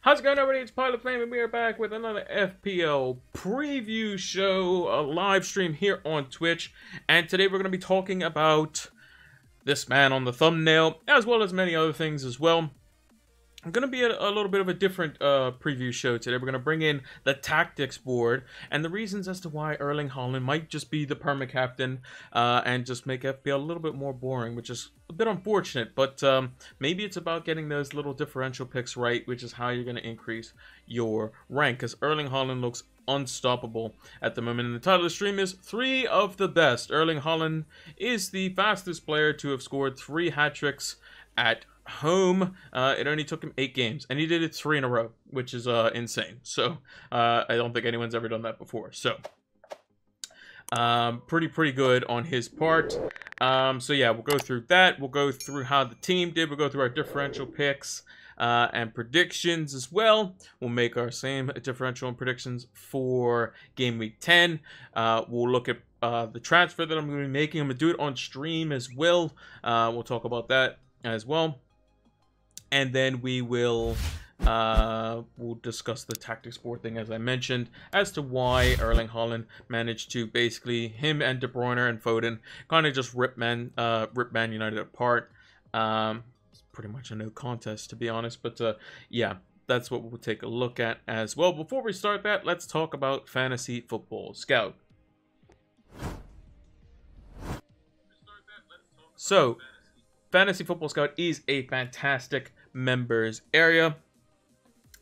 How's it going, everybody? It's Pilot Flame, and we are back with another FPL preview show, a live stream here on Twitch. And today we're going to be talking about this man on the thumbnail, as well as many other things as well. I'm going to be a little bit of a different preview show today. We're going to bring in the tactics board and the reasons as to why Erling Haaland might just be the perma-captain and just make FPL a little bit more boring, which is a bit unfortunate. But maybe it's about getting those little differential picks right, which is how you're going to increase your rank, because Erling Haaland looks unstoppable at the moment. And the title of the stream is 3 of the best. Erling Haaland is the fastest player to have scored 3 hat-tricks at home. It only took him 8 games, and he did it 3 in a row, which is insane. So I don't think anyone's ever done that before. So pretty good on his part. So yeah, we'll go through that. We'll go through how the team did. We'll go through our differential picks and predictions as well. We'll make our same differential and predictions for game week 10. We'll look at the transfer that I'm going to be making. I'm going to do it on stream as well. We'll talk about that as well. And then we will we'll discuss the tactics board thing, as I mentioned, as to why Erling Haaland managed to basically, him and De Bruyne and Foden kind of just rip Man United apart. It's pretty much a no contest, to be honest. But yeah, that's what we'll take a look at as well. Before we start that, let's talk about Fantasy Football Scout. So, Fantasy Football Scout is a fantastic members area,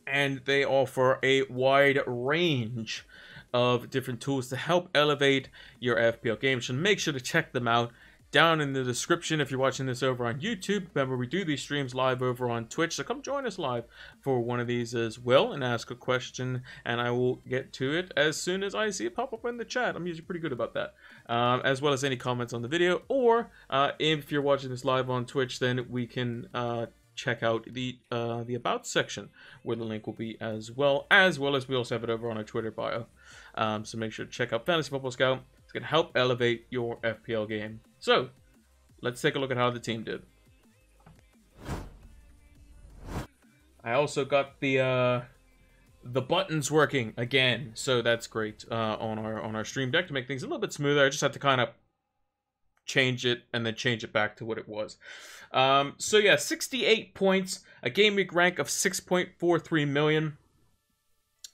and they offer a wide range of different tools to help elevate your FPL game. So make sure to check them out down in the description. If you're watching this over on YouTube, remember we do these streams live over on Twitch, so come join us live for one of these as well and ask a question, and I will get to it as soon as I see it pop up in the chat. I'm usually pretty good about that, as well as any comments on the video, or if you're watching this live on Twitch, then we can check out the about section where the link will be, as well as we also have it over on our Twitter bio. So make sure to check out Fantasy Football Scout. It's going to help elevate your FPL game. So let's take a look at how the team did. I also got the buttons working again, so that's great on our stream deck to make things a little bit smoother. I just had to kind of change it and then change it back to what it was. So yeah, 68 points, a game week rank of 6.43 million,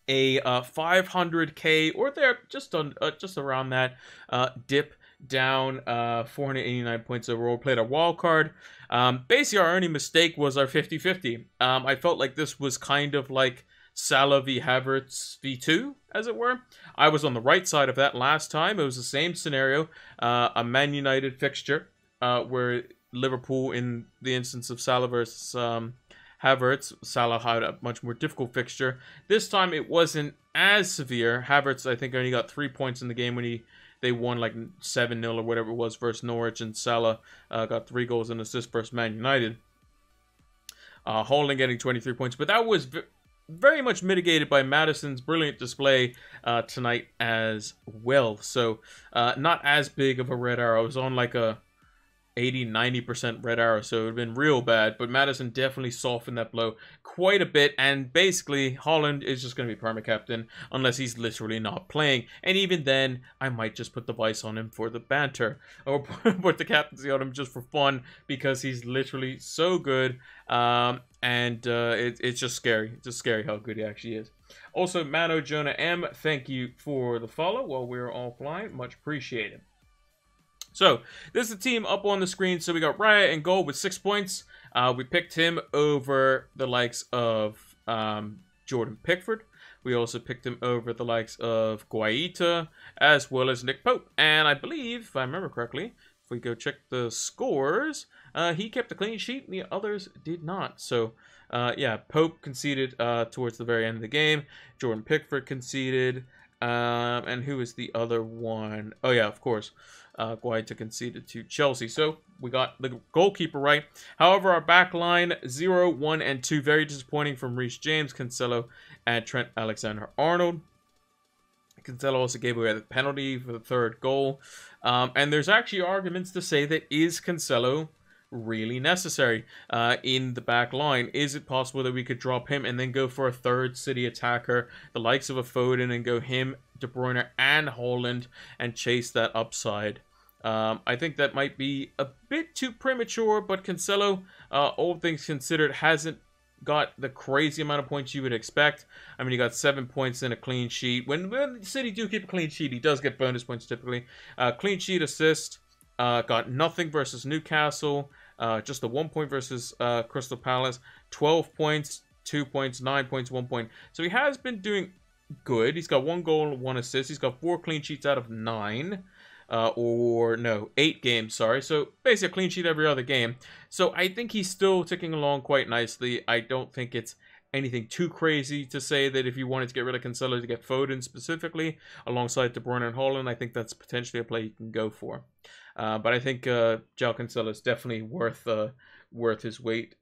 a 500k or there, just around that, dip down, 489 points overall. Played a wild card. Basically our only mistake was our 50-50. I felt like this was kind of like Salah v Havertz v2, as it were. I was on the right side of that last time. It was the same scenario, a Man United fixture, where Liverpool, in the instance of Salah versus Havertz, Salah had a much more difficult fixture. This time it wasn't as severe. Havertz, I think, only got 3 points in the game when they won like 7-0 or whatever it was versus Norwich, and Salah got 3 goals and assists versus Man United. Haaland getting 23 points, but that was very much mitigated by Maddison's brilliant display tonight as well. So not as big of a red arrow. I was on like a 80-90% red arrow, so it would have been real bad, but Maddison definitely softened that blow quite a bit, and basically Haaland is just going to be perma-captain unless he's literally not playing, and even then I might just put the vice on him for the banter, or put the captaincy on him just for fun, because he's literally so good, and it's just scary. It's just scary how good he actually is. Also, Mano Jonah M, thank you for the follow while we're offline, much appreciated. So, this is the team up on the screen. So, we got Raya in goal with 6 points. We picked him over the likes of Jordan Pickford. We also picked him over the likes of Guaita, as well as Nick Pope. And I believe, if I remember correctly, if we go check the scores, he kept a clean sheet and the others did not. So, yeah, Pope conceded towards the very end of the game. Jordan Pickford conceded. And who is the other one? Oh, yeah, of course. Guaita conceded to Chelsea. So we got the goalkeeper right. However, our back line, 0, 1, and 2, very disappointing from Reece James, Cancelo, and Trent Alexander-Arnold. Cancelo also gave away the penalty for the 3rd goal. And there's actually arguments to say that is Cancelo really necessary in the back line. Is it possible that we could drop him and then go for a third City attacker, the likes of a Foden, and go him, De Bruyne, and Haaland, and chase that upside? I think that might be a bit too premature, but Cancelo, all things considered, hasn't got the crazy amount of points you would expect. I mean, he got 7 points in a clean sheet. When City do keep a clean sheet, he does get bonus points typically. Clean sheet assist, got nothing versus Newcastle, just a 1 point versus Crystal Palace, 12 points, 2 points, 9 points, 1 point. So he has been doing good. He's got 1 goal, 1 assist. He's got 4 clean sheets out of 9. 8 games, sorry. So basically a clean sheet every other game. So I think he's still ticking along quite nicely. I don't think it's anything too crazy to say that if you wanted to get rid of Cancelo to get Foden specifically alongside De Bruyne and Haaland, I think that's potentially a play you can go for. But I think João Cancelo is definitely worth his weight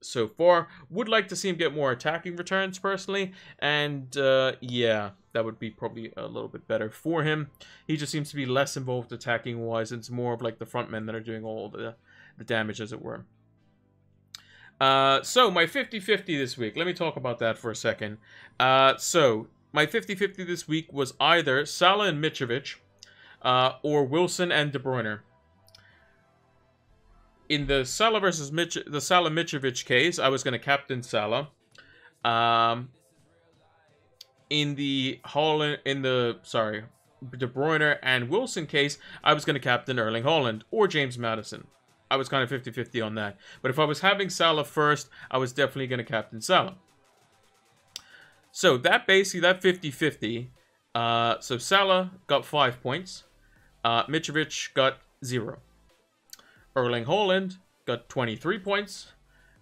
so far. Would like to see him get more attacking returns personally, and yeah, that would be probably a little bit better for him. He just seems to be less involved attacking wise. It's more of like the front men that are doing all the damage, as it were. So my 50-50 this week, let me talk about that for a second. So my 50-50 this week was either Salah and Mitrovic, or Wilson and De Bruyne. In the Salah versus the Salah Mitrovic case, I was going to captain Salah. In the De Bruyne and Wilson case, I was going to captain Erling Haaland or James Maddison. I was kind of 50-50 on that. But if I was having Salah first, I was definitely going to captain Salah. So that basically, that 50-50, so Salah got 5 points. Mitrovic got 0. Erling Haaland got 23 points.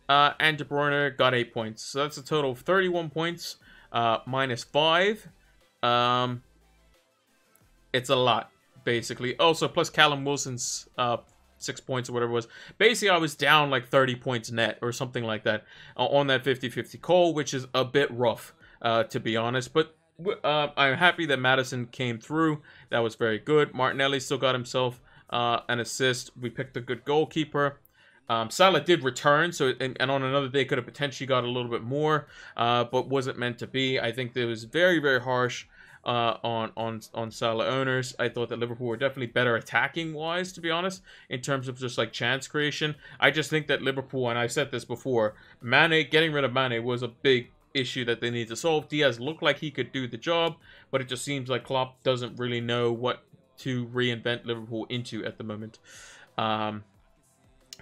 And De Bruyne got 8 points. So that's a total of 31 points. Minus 5. It's a lot, basically. Also, plus Callum Wilson's 6 points or whatever it was. Basically, I was down like 30 points net or something like that on that 50-50 call, which is a bit rough, to be honest. But I'm happy that Maddison came through. That was very good. Martinelli still got himself an assist. We picked a good goalkeeper. Salah did return, so and on another day could have potentially got a little bit more, but wasn't meant to be. I think it was very, very harsh on Salah owners. I thought that Liverpool were definitely better attacking wise, to be honest, in terms of just like chance creation. I just think that Liverpool, and I said this before, getting rid of Mane was a big issue that they need to solve. Diaz looked like he could do the job, but it just seems like Klopp doesn't really know what to reinvent Liverpool into at the moment.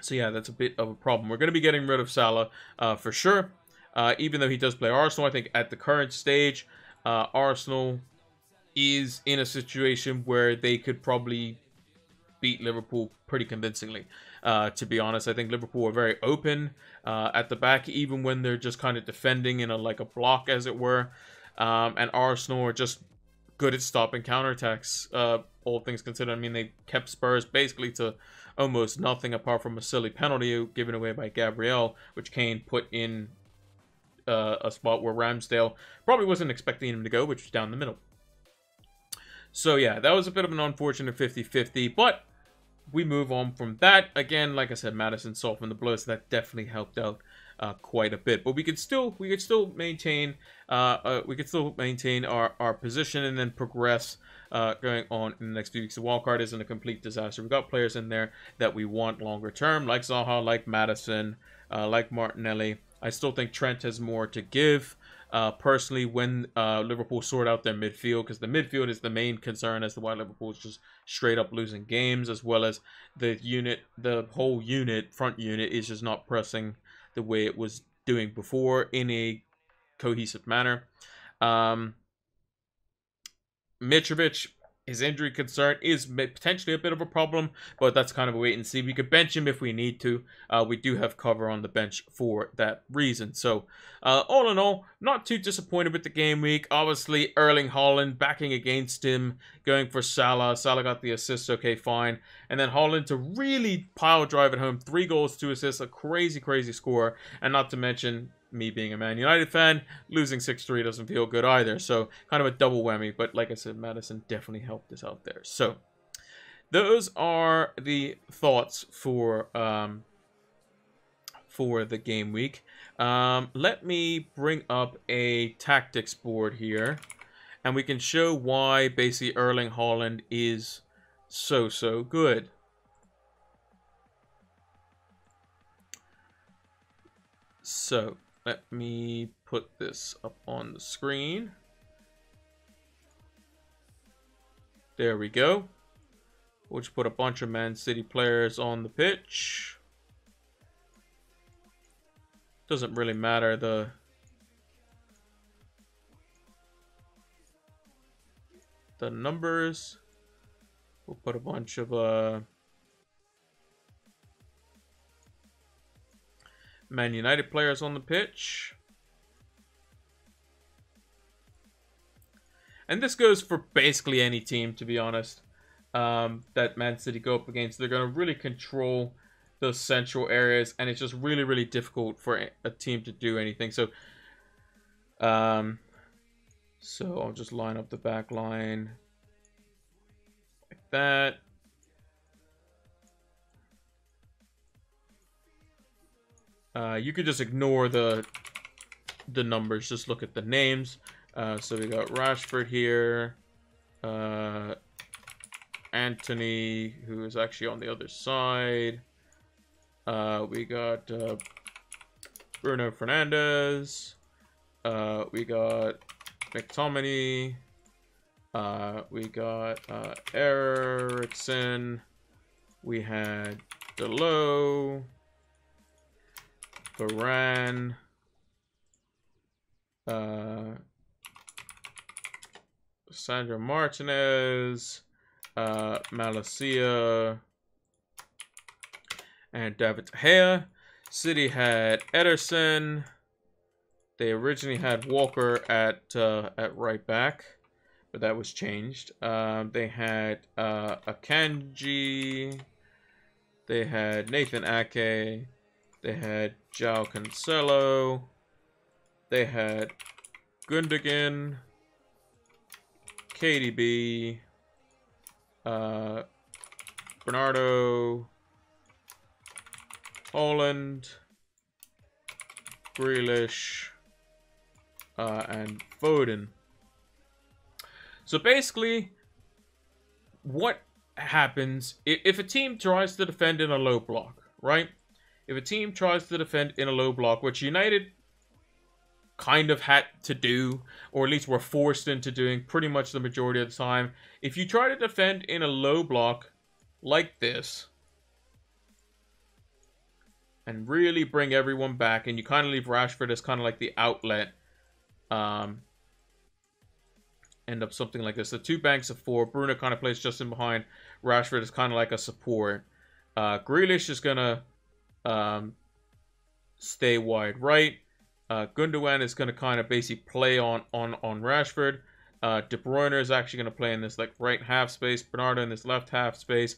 So yeah, that's a bit of a problem. We're going to be getting rid of Salah for sure. Even though he does play Arsenal, I think at the current stage, Arsenal is in a situation where they could probably beat Liverpool pretty convincingly. To be honest, I think Liverpool are very open at the back, even when they're just kind of defending in like a block, as it were. And Arsenal are just good at stopping counterattacks, all things considered. I mean, they kept Spurs basically to almost nothing apart from a silly penalty given away by Gabriel, which Kane put in a spot where Ramsdale probably wasn't expecting him to go, which was down the middle. So yeah, that was a bit of an unfortunate 50-50, but we move on from that. Again, like I said, Maddison softened the blow, so that definitely helped out quite a bit. But we could still maintain our position and then progress going on in the next few weeks. The wildcard isn't a complete disaster. We've got players in there that we want longer term, like Zaha, like Maddison, like Martinelli. I still think Trent has more to give. Personally, when Liverpool sort out their midfield, because the midfield is the main concern as to why Liverpool is just straight up losing games, as well as the whole front unit is just not pressing the way it was doing before in a cohesive manner. Mitrovic, his injury concern is potentially a bit of a problem, but that's kind of a wait and see. We could bench him if we need to. We do have cover on the bench for that reason. So, all in all, not too disappointed with the game week. Obviously, Erling Haaland backing against him, going for Salah. Salah got the assist, okay, fine. And then Haaland to really pile drive it home. 3 goals, 2 assists, a crazy, crazy score. And not to mention, me being a Man United fan, losing 6-3 doesn't feel good either. So kind of a double whammy. But like I said, Maddison definitely helped us out there. So those are the thoughts for the game week. Let me bring up a tactics board here, and we can show why basically Erling Haaland is so good. So let me put this up on the screen. There we go. We'll just put a bunch of Man City players on the pitch. Doesn't really matter the numbers. We'll put a bunch of Man United players on the pitch. And this goes for basically any team, to be honest, that Man City go up against. They're going to really control those central areas, and it's just really difficult for a team to do anything. So I'll just line up the back line like that. You could just ignore the numbers, just look at the names. So we got Rashford here, Anthony, who is actually on the other side. We got Bruno Fernandes. We got McTominay. We got Eriksen. We had Delo. Varane. Sandro Martinez. Malacia. And David De Gea. City had Ederson. They originally had Walker at right back, but that was changed. They had Akanji. They had Nathan Ake. They had João Cancelo. They had Gundogan. KDB. Bernardo. Haaland. Grealish. And Foden. So basically, what happens if a team tries to defend in a low block, right? If a team tries to defend in a low block, which United kind of had to do, or at least were forced into doing pretty much the majority of the time. If you try to defend in a low block like this, and really bring everyone back, and you kind of leave Rashford as kind of like the outlet, end up something like this. The two banks of four. Bruno kind of plays just in behind. Rashford is kind of like a support. Grealish is going to stay wide right. Gundogan is going to kind of basically play on Rashford. De Bruyne is actually going to play in this like right half space. Bernardo in this left half space.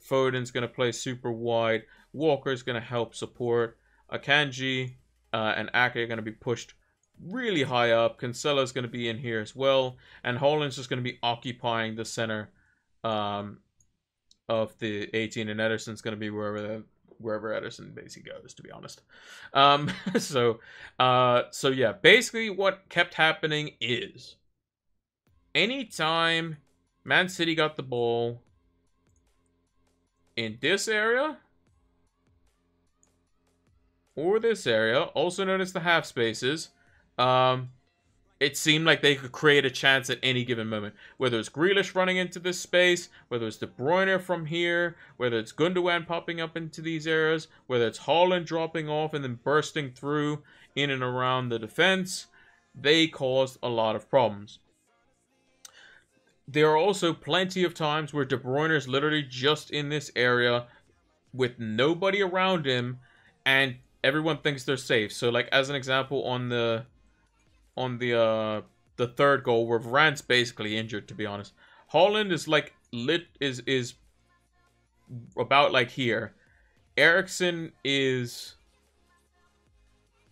Foden's going to play super wide. Walker is going to help support. Akanji and Ake are going to be pushed really high up. Cancelo is going to be in here as well. And Haaland's just going to be occupying the center of the 18. And Ederson's going to be wherever Ederson basically goes, to be honest. So yeah, basically what kept happening is anytime Man City got the ball in this area or this area, also known as the half spaces, it seemed like they could create a chance at any given moment. Whether it's Grealish running into this space, whether it's De Bruyne from here, whether it's Gundogan popping up into these areas, whether it's Haaland dropping off and then bursting through in and around the defense, they caused a lot of problems. There are also plenty of times where De Bruyne is literally just in this area with nobody around him and everyone thinks they're safe. So like as an example on the third goal where Varane's basically injured, to be honest. Haaland is like is about like here. Eriksen is,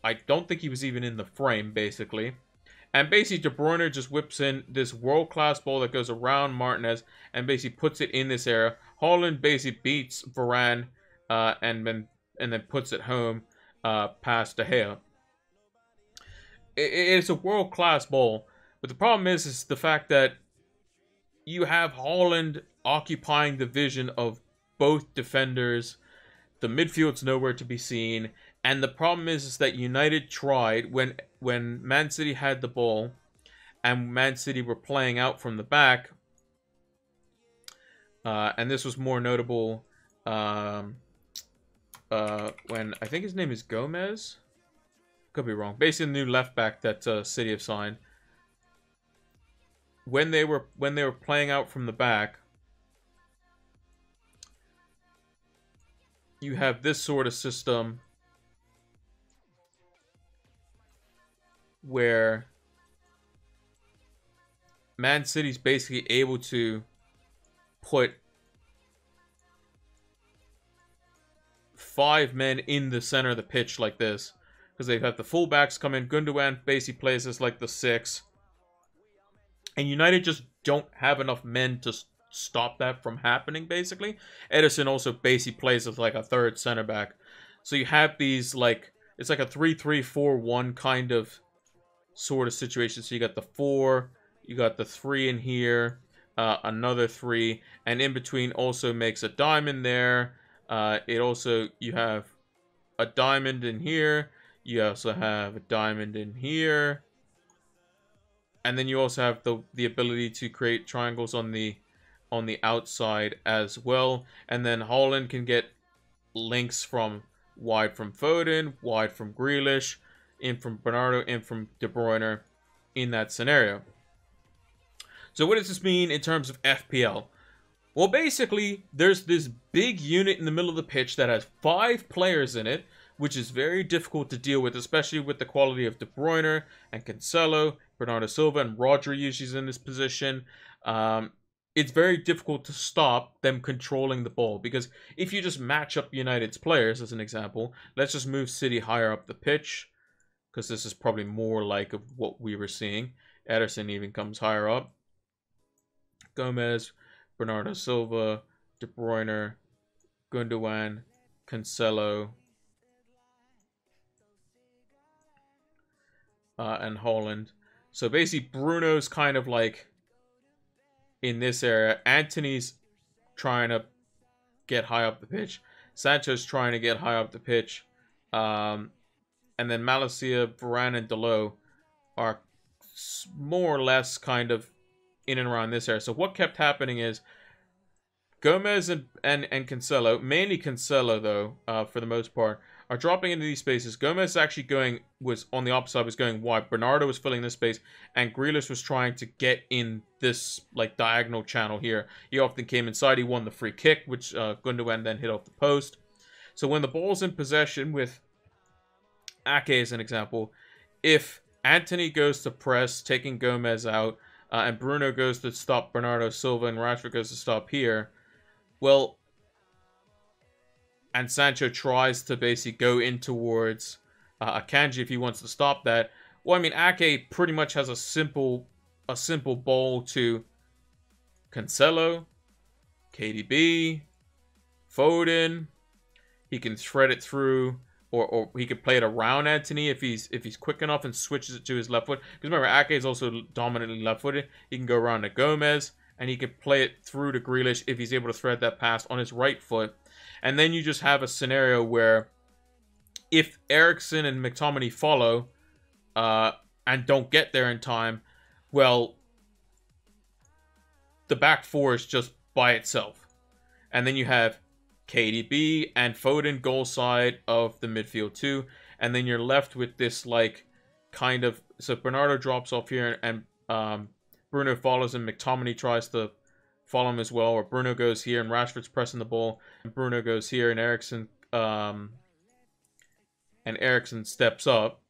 I don't think he was even in the frame basically. And basically De Bruyne just whips in this world-class ball that goes around Martinez and basically puts it in this area. Haaland basically beats Varane and then puts it home past De Gea. It's a world-class ball, but the problem is the fact that you have Haaland occupying the vision of both defenders. The midfield's nowhere to be seen, and the problem is that United tried when Man City had the ball, and Man City were playing out from the back. And this was more notable when I think his name is Gomez. Could be wrong. Basically, the new left back that City have signed. When they were playing out from the back, you have this sort of system where Man City's basically able to put 5 men in the center of the pitch like this, because they've had the fullbacks come in. Gundogan basically plays as like the 6, and United just don't have enough men to stop that from happening. Basically, Ederson also basically plays as like a third center back, so you have these like it's like a 3-3-4-1 kind of sort of situation. So you got the 4, you got the 3 in here. Another 3, and in between also makes a diamond there. It also, you have a diamond in here. You also have a diamond in here. And then you also have the ability to create triangles on the outside as well. And then Haaland can get links from wide from Foden, wide from Grealish, in from Bernardo, in from De Bruyne in that scenario. So what does this mean in terms of FPL? Well, basically, there's this big unit in the middle of the pitch that has 5 players in it, which is very difficult to deal with, especially with the quality of De Bruyne and Cancelo, Bernardo Silva, and Rodri usually in this position. It's very difficult to stop them controlling the ball, because if you just match up United's players, as an example, let's just move City higher up the pitch, because this is probably more like of what we were seeing. Ederson even comes higher up. Gomez, Bernardo Silva, De Bruyne, Gundogan, Cancelo, and Haaland. So basically, Bruno's kind of like in this area. Antony's trying to get high up the pitch. Sancho's trying to get high up the pitch. And then Malacia, Varane, and Dalot are more or less kind of in and around this area. So what kept happening is Gomez and Cancelo, mainly Cancelo though, for the most part, are dropping into these spaces. Gomez actually was on the opposite side, was going wide. Bernardo was filling this space, and Grealish was trying to get in this like diagonal channel here. He often came inside. He won the free kick, which Gundogan then hit off the post. So when the ball's in possession with Ake as an example, if Antony goes to press, taking Gomez out, and Bruno goes to stop Bernardo Silva, and Rashford goes to stop here, well, and Sancho tries to basically go in towards Akanji if he wants to stop that. Well, I mean, Ake pretty much has a simple ball to Cancelo, KDB, Foden. He can thread it through, or he could play it around Antony if he's quick enough and switches it to his left foot. Because remember, Ake is also dominantly left-footed. He can go around to Gomez, and he could play it through to Grealish if he's able to thread that pass on his right foot. And then you just have a scenario where if Eriksen and McTominay follow and don't get there in time, well, the back 4 is just by itself. And then you have KDB and Foden goal side of the midfield too. And then you're left with this like kind of... So Bernardo drops off here, and Bruno follows, and McTominay tries to follow him as well. Or Bruno goes here, and Rashford's pressing the ball, and Bruno goes here, and Eriksen steps up.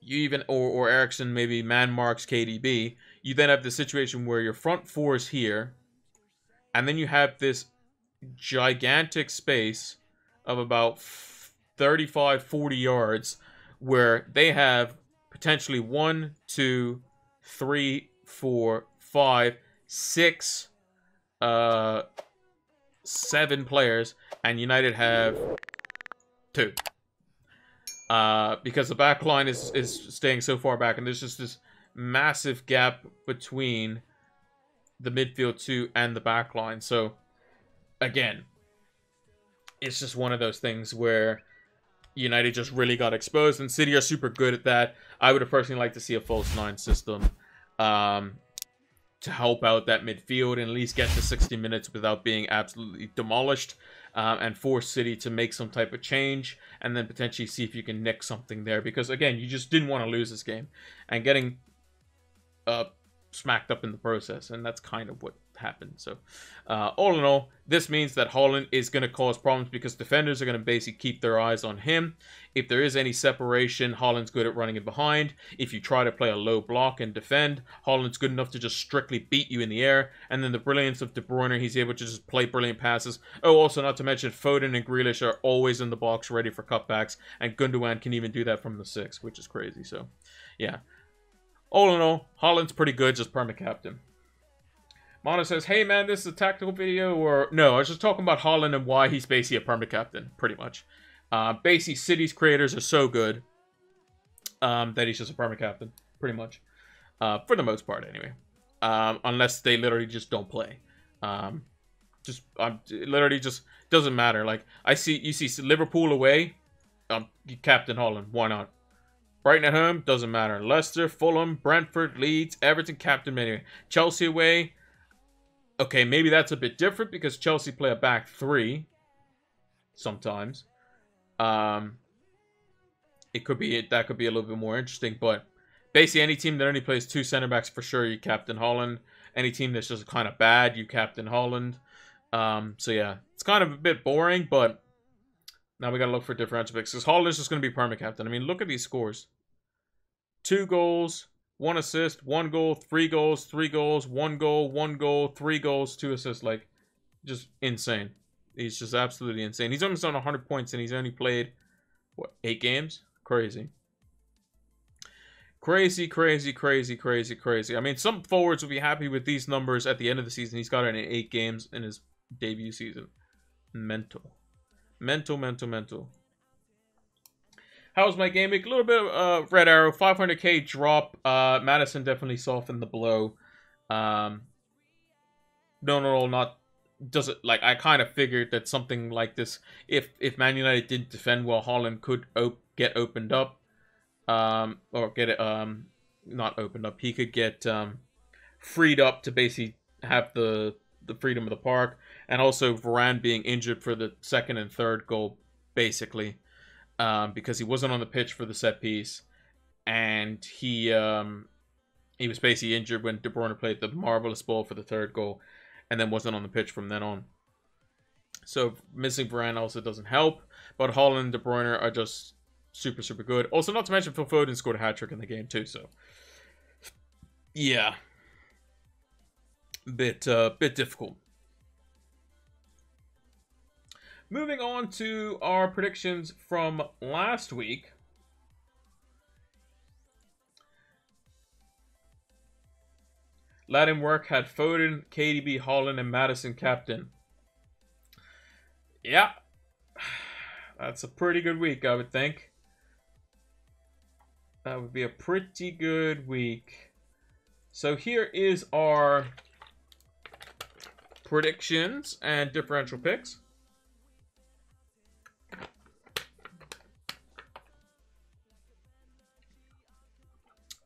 You even or Eriksen maybe man marks KDB. You then have the situation where your front 4 is here, and then you have this gigantic space of about 35-40 yards where they have potentially 1, 2, 3, 4, 5, 6 7 players, and United have 2. Because the back line is staying so far back, and there's just this massive gap between the midfield 2 and the back line. So, again, it's just one of those things where United just really got exposed, and City are super good at that. I would have personally liked to see a false 9 system to help out that midfield and at least get to 60 minutes without being absolutely demolished, and force City to make some type of change and then potentially see if you can nick something there. Because, again, you just didn't want to lose this game and getting smacked up in the process, and that's kind of what happened. So all in all, this means that Haaland is going to cause problems because defenders are going to basically keep their eyes on him. If there is any separation, Haaland's good at running in behind. If you try to play a low block and defend, Haaland's good enough to just strictly beat you in the air. And then the brilliance of De Bruyne, he's able to just play brilliant passes. Oh, also not to mention Foden and Grealish are always in the box ready for cutbacks, and Gundogan can even do that from the 6, which is crazy. So yeah, all in all, Haaland's pretty good, just perma-captain. Mana says, hey man, this is a tactical video, or... No, I was just talking about Haaland and why he's basically a perma-captain, pretty much. Basically, City's creators are so good that he's just a perma-captain, pretty much. For the most part, anyway. Unless they literally just don't play. It literally just doesn't matter. Like, you see Liverpool away, Captain Haaland, why not? Brighton at home, doesn't matter. Leicester, Fulham, Brentford, Leeds, Everton, Captain anyway. Chelsea away... Okay, maybe that's a bit different because Chelsea play a back 3 sometimes. That could be a little bit more interesting, but basically any team that only plays 2 center backs, for sure you captain Haaland. Any team that's just kind of bad, you captain Haaland. So yeah, it's kind of a bit boring, but now we got to look for differential picks because Haaland's just going to be perma-captain. I mean, look at these scores. 2 goals, 1 assist, 1 goal, 3 goals, 3 goals, 1 goal, 1 goal, 3 goals, 2 assists. Like, just insane. He's just absolutely insane. He's almost on 100 points and he's only played, what, 8 games? Crazy. Crazy, crazy, crazy, crazy, crazy. I mean, some forwards will be happy with these numbers at the end of the season. He's got it in 8 games in his debut season. Mental. Mental, mental, mental. How's my game week? A little bit of red arrow, 500k drop. Madison definitely softened the blow. No, not does it like I kind of figured that something like this, if Man United didn't defend well, Haaland could get opened up, or get it not opened up. He could get freed up to basically have the freedom of the park, and also Varane being injured for the 2nd and 3rd goal, basically. Because he wasn't on the pitch for the set piece, and he was basically injured when De Bruyne played the marvelous ball for the 3rd goal, and then wasn't on the pitch from then on. So missing Varane also doesn't help, but Haaland and De Bruyne are just super, super good. Also, not to mention Phil Foden scored a hat-trick in the game too, so yeah, bit difficult. Moving on to our predictions from last week. Latin work had Foden, KDB, Haaland, and Madison captain. Yeah. That's a pretty good week, I would think. That would be a pretty good week. So here is our predictions and differential picks.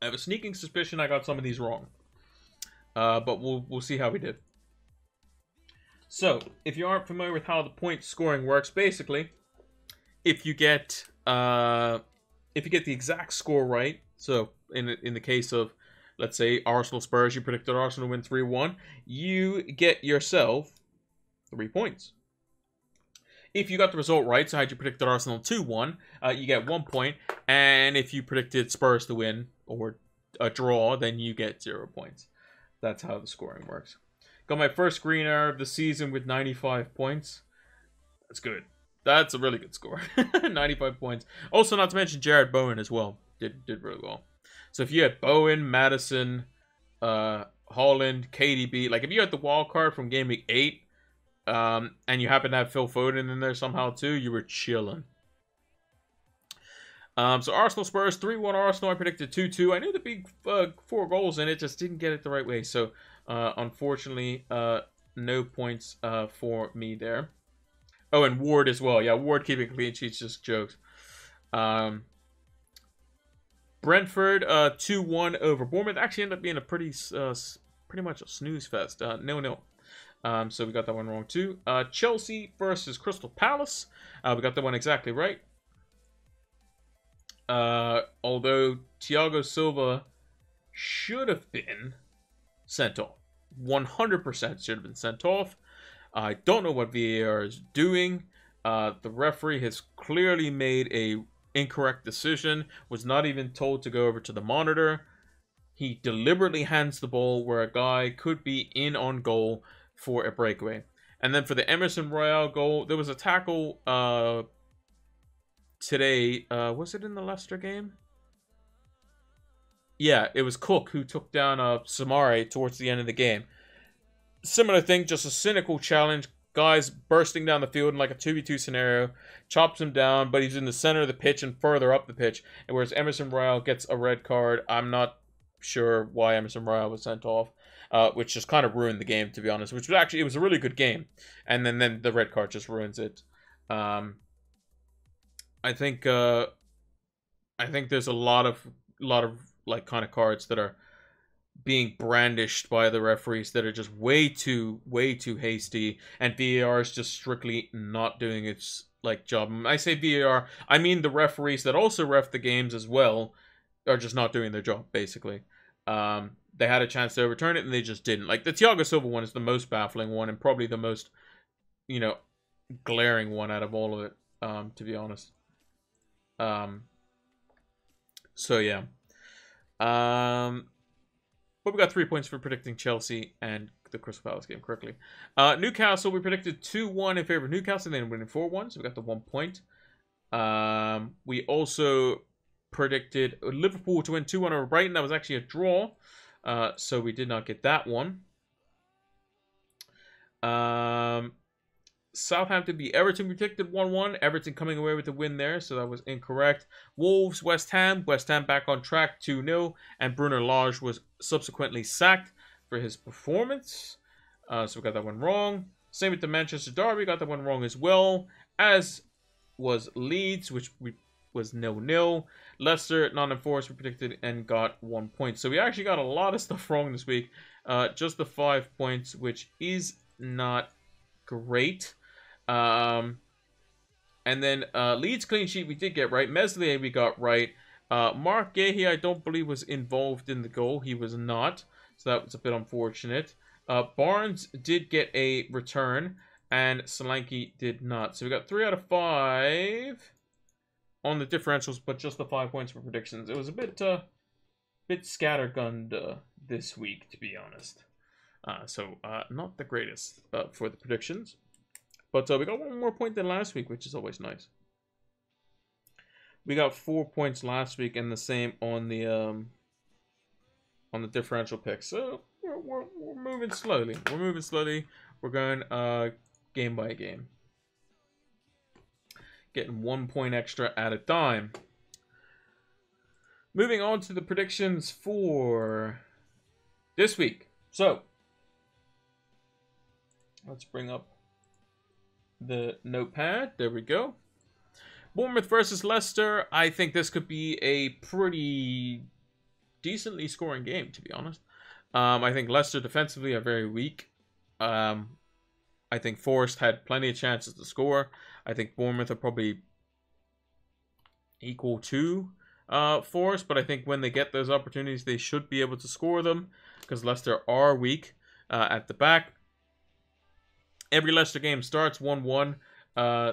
I have a sneaking suspicion I got some of these wrong. But we'll see how we did. So, if you aren't familiar with how the point scoring works, basically, if you get the exact score right, so in the case of, let's say, Arsenal Spurs, you predicted Arsenal win 3-1, you get yourself 3 points. If you got the result right, so had you predicted Arsenal 2-1, you get 1 point. And if you predicted Spurs to win or a draw, then you get 0 points. That's how the scoring works. Got my first green arrow of the season with 95 points. That's good. That's a really good score. 95 points. Also, not to mention Jared Bowen as well. Did really well. So if you had Bowen, Madison, Haaland, Haaland, KDB. Like, if you had the wild card from Game Week 8, and you happen to have Phil Foden in there somehow too, you were chilling. So Arsenal Spurs 3-1 Arsenal. I predicted 2-2. I knew the big 4 goals in it, just didn't get it the right way. So unfortunately, no points for me there. Oh, and Ward as well. Yeah, Ward keeping clean sheets, just jokes. Brentford 2-1 over Bournemouth. Actually ended up being a pretty much a snooze fest. 0-0. So we got that one wrong too. Chelsea versus Crystal Palace. We got that one exactly right. Although Thiago Silva should have been sent off. 100% should have been sent off. I don't know what VAR is doing. The referee has clearly made a incorrect decision. Was not even told to go over to the monitor. He deliberately hands the ball where a guy could be in on goal for a breakaway. And then for the Emerson Royale goal, there was a tackle today. Was it in the Leicester game? Yeah, it was Cook who took down Samare towards the end of the game. Similar thing, just a cynical challenge. Guys bursting down the field in like a 2v2 scenario, chops him down, but he's in the center of the pitch and further up the pitch. And whereas Emerson Royale gets a red card, I'm not sure why Emerson Royale was sent off, which just kind of ruined the game, to be honest. Which was actually, it was a really good game, and then the red card just ruins it. I think there's a lot of like kind of cards that are being brandished by the referees that are just way too hasty, and VAR is just strictly not doing its like job. And I say VAR, I mean the referees that also ref the games as well are just not doing their job, basically. They had a chance to overturn it and they just didn't. Like the Thiago Silva one is the most baffling one and probably the most, you know, glaring one out of all of it, to be honest. So yeah. But we got 3 points for predicting Chelsea and the Crystal Palace game correctly. Newcastle, we predicted 2-1 in favor of Newcastle, and then winning 4-1, so we got the 1 point. We also predicted Liverpool to win 2-1 over Brighton. That was actually a draw, so we did not get that one. Southampton beat Everton. We predicted 1-1. Everton coming away with the win there, so that was incorrect. Wolves, West Ham. West Ham back on track, 2-0. And Bruno Lage was subsequently sacked for his performance. So we got that one wrong. Same with the Manchester Derby. Got that one wrong as well. As was Leeds, which was 0-0. Leicester, non-enforced, we predicted and got 1 point. So we actually got a lot of stuff wrong this week. Just the 5 points, which is not great. And then Leeds clean sheet we did get right. Meslier we got right. Mark Gahey I don't believe was involved in the goal. He was not. So that was a bit unfortunate. Barnes did get a return. And Solanke did not. So we got 3 out of 5 on the differentials, but just the 5 points for predictions. It was a bit scattergunned this week, to be honest. So not the greatest for the predictions. But we got 1 more point than last week, which is always nice. We got 4 points last week and the same on the differential picks. So we're moving slowly. We're moving slowly. We're going game by game. Getting 1 point extra at a time. Moving on to the predictions for this week. So let's bring up the notepad. There we go. Bournemouth versus Leicester. I think this could be a pretty decently scoring game, to be honest. I think Leicester defensively are very weak. I think Forest had plenty of chances to score. I think Bournemouth are probably equal to Forest, but I think when they get those opportunities, they should be able to score them because Leicester are weak at the back. Every Leicester game starts 1-1,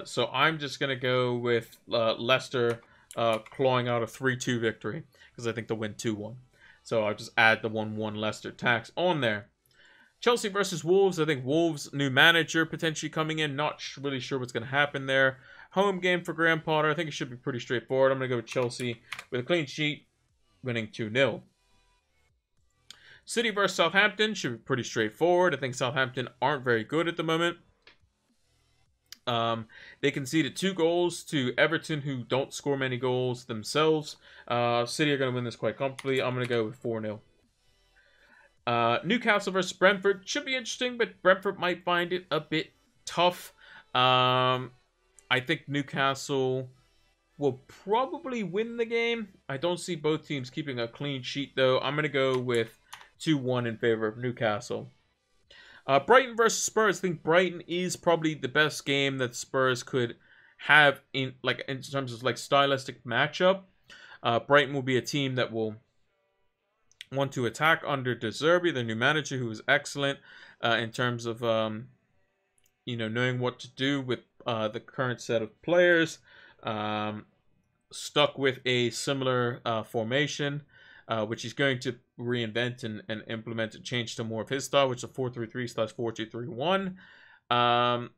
so I'm just going to go with Leicester clawing out a 3-2 victory because I think they'll win 2-1. So I'll just add the 1-1 Leicester tax on there. Chelsea versus Wolves. I think Wolves' new manager potentially coming in. Not really sure what's going to happen there. Home game for Graham Potter. I think it should be pretty straightforward. I'm going to go with Chelsea with a clean sheet, winning 2-0. City versus Southampton should be pretty straightforward. I think Southampton aren't very good at the moment. They conceded 2 goals to Everton, who don't score many goals themselves. City are going to win this quite comfortably. I'm going to go with 4-0. Newcastle versus Brentford should be interesting, but Brentford might find it a bit tough. I think Newcastle will probably win the game. I don't see both teams keeping a clean sheet, though. I'm going to go with 2-1 in favor of Newcastle. Brighton versus Spurs. I think Brighton is probably the best game that Spurs could have in terms of stylistic matchup. Brighton will be a team that will want to attack under De Zerbi, the new manager, who is excellent in terms of knowing what to do with the current set of players. Stuck with a similar formation, which he's going to reinvent and implement and change to more of his style, which is a 4-3-3/4-2-3-1. But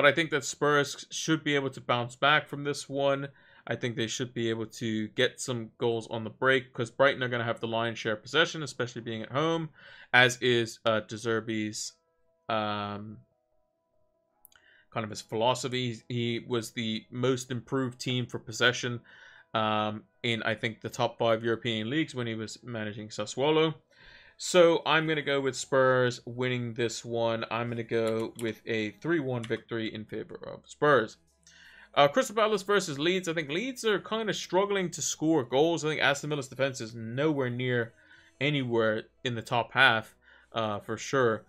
I think that Spurs should be able to bounce back from this one. I think they should be able to get some goals on the break, because Brighton are going to have the lion's share of possession, especially being at home, as is De Zerbi's kind of his philosophy. He was the most improved team for possession in, I think, the top 5 European leagues when he was managing Sassuolo. So I'm going to go with Spurs winning this one. I'm going to go with a 3-1 victory in favor of Spurs. Crystal Palace versus Leeds. I think Leeds are kind of struggling to score goals. I think Aston Villa's defense is nowhere near anywhere in the top half for sure.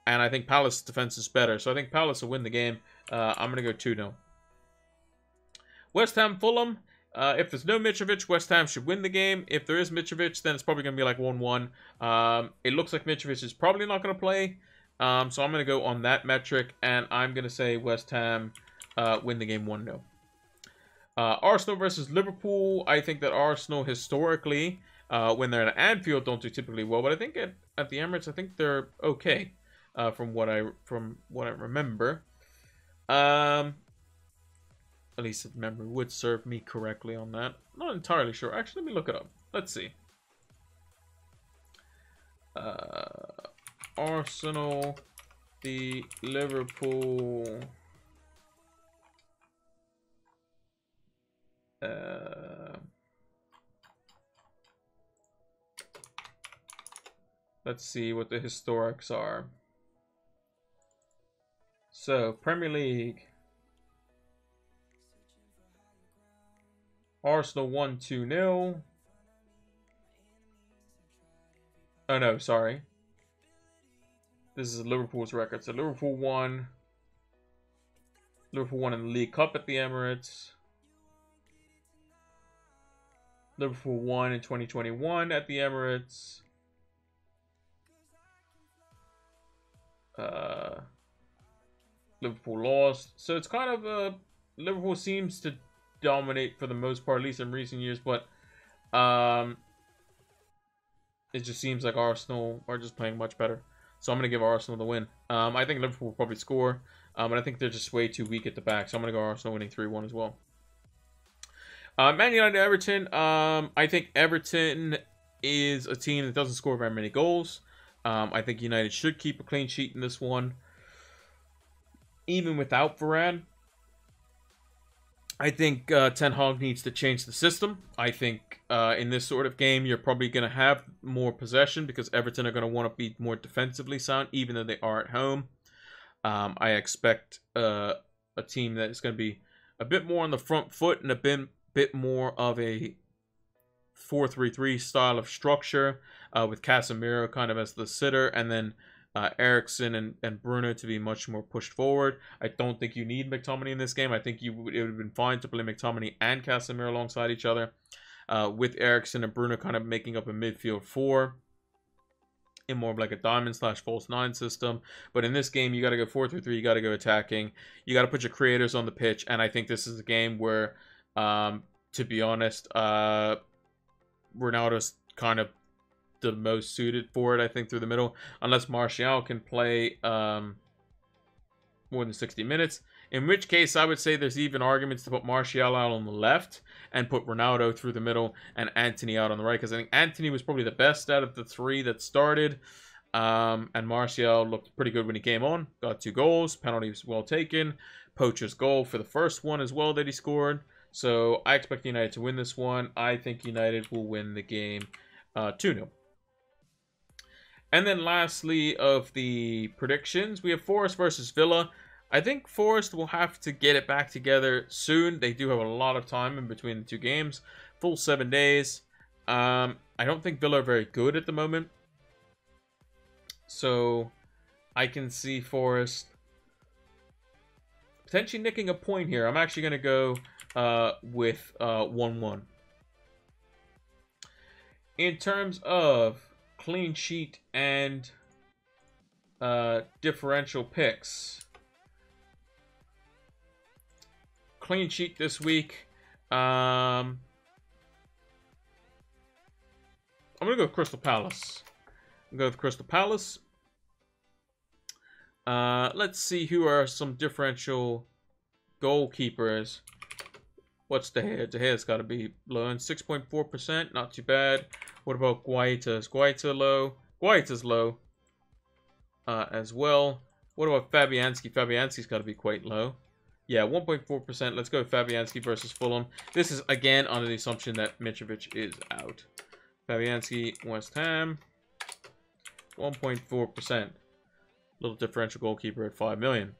And I think Palace's defense is better. So I think Palace will win the game. I'm going to go 2-0. West Ham Fulham. If there's no Mitrovic, West Ham should win the game. If there is Mitrovic, then it's probably going to be like 1-1. It looks like Mitrovic is probably not going to play. So I'm going to go on that metric. And I'm going to say West Ham win the game 1-0. Arsenal versus Liverpool. I think that Arsenal historically, when they're at Anfield, don't do typically well. But I think at the Emirates, I think they're okay. From what I remember, at least if memory would serve me correctly on that. Not entirely sure. Actually, let me look it up. Let's see. Arsenal, the Liverpool. Let's see what the historics are. So, Premier League. Arsenal won 2-0. Oh no, sorry. This is Liverpool's record. So Liverpool won. Liverpool won in the League Cup at the Emirates. Liverpool won in 2021 at the Emirates. Liverpool lost. So it's kind of Liverpool seems to dominate for the most part, at least in recent years, but it just seems like Arsenal are just playing much better. So I'm going to give Arsenal the win. I think Liverpool will probably score, but I think they're just way too weak at the back. So I'm going to go Arsenal winning 3-1 as well. Man United Everton. I think Everton is a team that doesn't score very many goals. I think United should keep a clean sheet in this one, even without Varane. I think Ten Hag needs to change the system. I think in this sort of game, you're probably going to have more possession because Everton are going to want to be more defensively sound, even though they are at home. I expect a team that is going to be a bit more on the front foot and a bit more of a 4-3-3 style of structure with Casemiro kind of as the sitter, and then Eriksen and Bruno to be much more pushed forward. I don't think you need McTominay in this game. I think it would have been fine to play McTominay and Casemiro alongside each other, with Eriksen and Bruno kind of making up a midfield 4 in more of like a diamond/false 9 system. But in this game, you got to go 4-3-3. You got to go attacking. You got to put your creators on the pitch. And I think this is a game where, to be honest, Ronaldo's kind of the most suited for it, I think, through the middle, unless Martial can play more than 60 minutes. In which case, I would say there's even arguments to put Martial out on the left and put Ronaldo through the middle and Antony out on the right. Because I think Antony was probably the best out of the three that started. And Martial looked pretty good when he came on. Got 2 goals. Penalty was well taken. Poacher's goal for the first one as well that he scored. So I expect United to win this one. I think United will win the game 2-0. And then lastly of the predictions, we have Forest versus Villa. I think Forest will have to get it back together soon. They do have a lot of time in between the 2 games. Full 7 days. I don't think Villa are very good at the moment. So I can see Forest potentially nicking a point here. I'm actually going to go with 1-1. In terms of clean sheet and differential picks. Clean sheet this week. I'm going to go with Crystal Palace. I'm going to go with Crystal Palace. Let's see who are some differential goalkeepers. What's De Gea? De Gea's got to be low, and 6.4%, not too bad. What about Guaita? Is Guaita low? Guaita's low as well. What about Fabianski? Fabianski's got to be quite low. Yeah, 1.4%. Let's go with Fabianski versus Fulham. This is, again, under the assumption that Mitrovic is out. Fabianski, West Ham. 1.4%. Little differential goalkeeper at 5 million.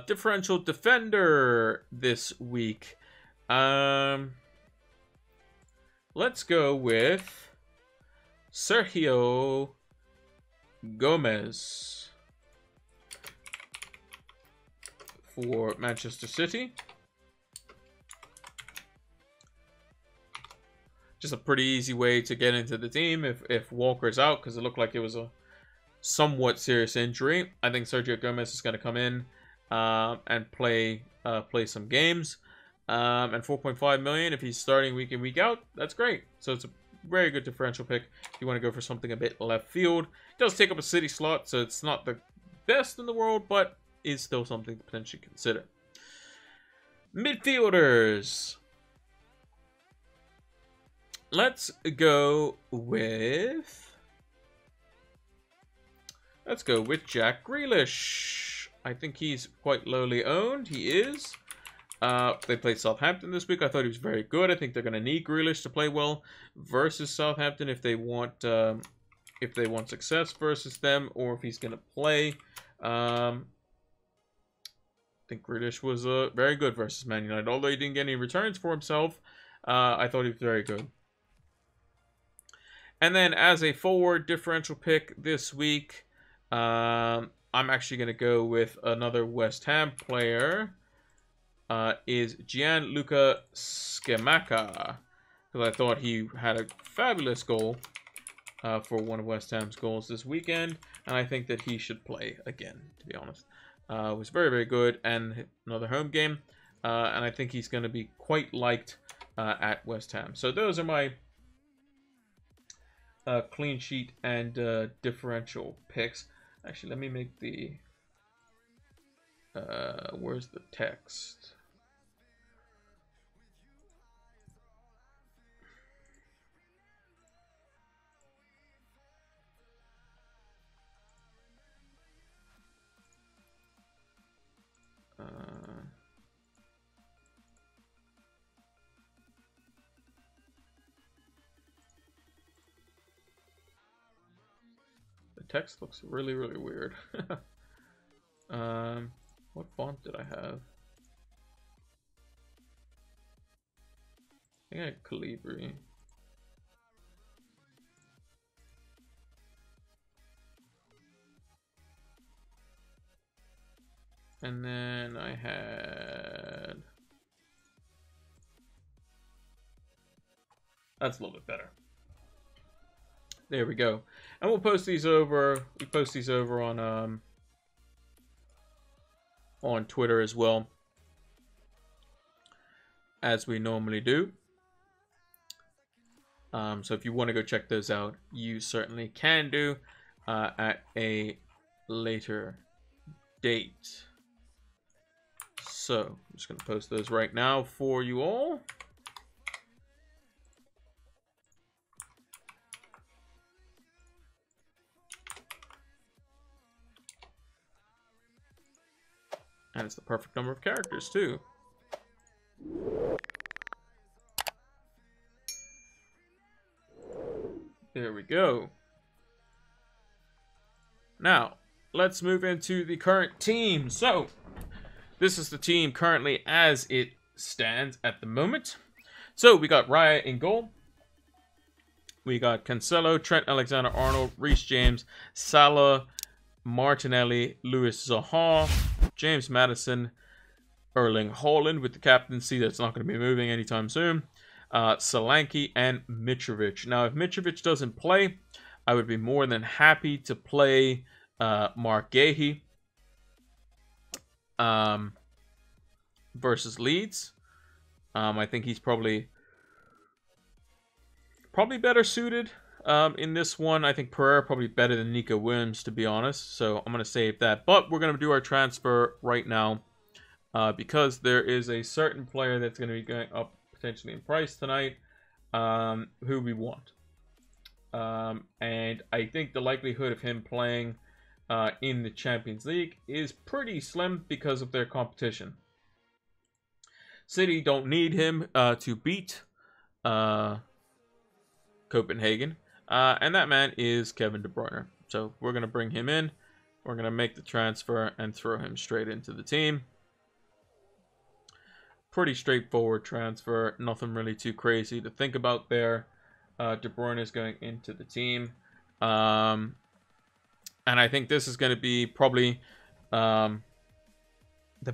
Differential defender this week. Let's go with Sergio Gomez for Manchester City. Just a pretty easy way to get into the team if Walker's out, because it looked like it was a somewhat serious injury. I think Sergio Gomez is going to come in and play some games. And 4.5 million if he's starting week in, week out, that's great. So it's a very good differential pick if you want to go for something a bit left field. It does take up a City slot, so it's not the best in the world, but is still something to potentially consider. Midfielders. Let's go with Jack Grealish. I think he's quite lowly owned. He is. They played Southampton this week. I thought he was very good. I think they're going to need Grealish to play well versus Southampton if they want success versus them, or if he's going to play. I think Grealish was very good versus Man United. Although he didn't get any returns for himself, I thought he was very good. And then as a forward differential pick this week, I'm actually going to go with another West Ham player. Is Gianluca Scamacca, because I thought he had a fabulous goal for one of West Ham's goals this weekend, and I think that he should play again, to be honest. Was very, very good, and another home game, and I think he's going to be quite liked at West Ham. So those are my clean sheet and differential picks. Actually, let me make the... where's the text? The text looks really, really weird. What font did I have? I think I had Calibri. And then I had... That's a little bit better. There we go. And we'll post these over. We post these over on Twitter as well, as we normally do. So if you want to go check those out, you certainly can do at a later date. So, I'm just going to post those right now for you all. And it's the perfect number of characters, too. There we go. Now, let's move into the current team. So, this is the team currently as it stands at the moment. So, we got Raya in goal. We got Cancelo, Trent Alexander-Arnold, Reece James, Salah, Martinelli, Luis Zaha, James Maddison, Erling Haaland with the captaincy that's not going to be moving anytime soon. Solanke and Mitrovic. Now, if Mitrovic doesn't play, I would be more than happy to play Mark Gahey versus Leeds. I think he's probably better suited in this one. I think Pereira probably better than Nico Williams, to be honest. So I'm going to save that. But we're going to do our transfer right now because there is a certain player that's going to be going up potentially in price tonight who we want. And I think the likelihood of him playing in the Champions League is pretty slim because of their competition. City don't need him to beat Copenhagen. And that man is Kevin De Bruyne. So we're going to bring him in. We're going to make the transfer and throw him straight into the team. Pretty straightforward transfer. Nothing really too crazy to think about there. De Bruyne is going into the team. And I think this is going to be probably the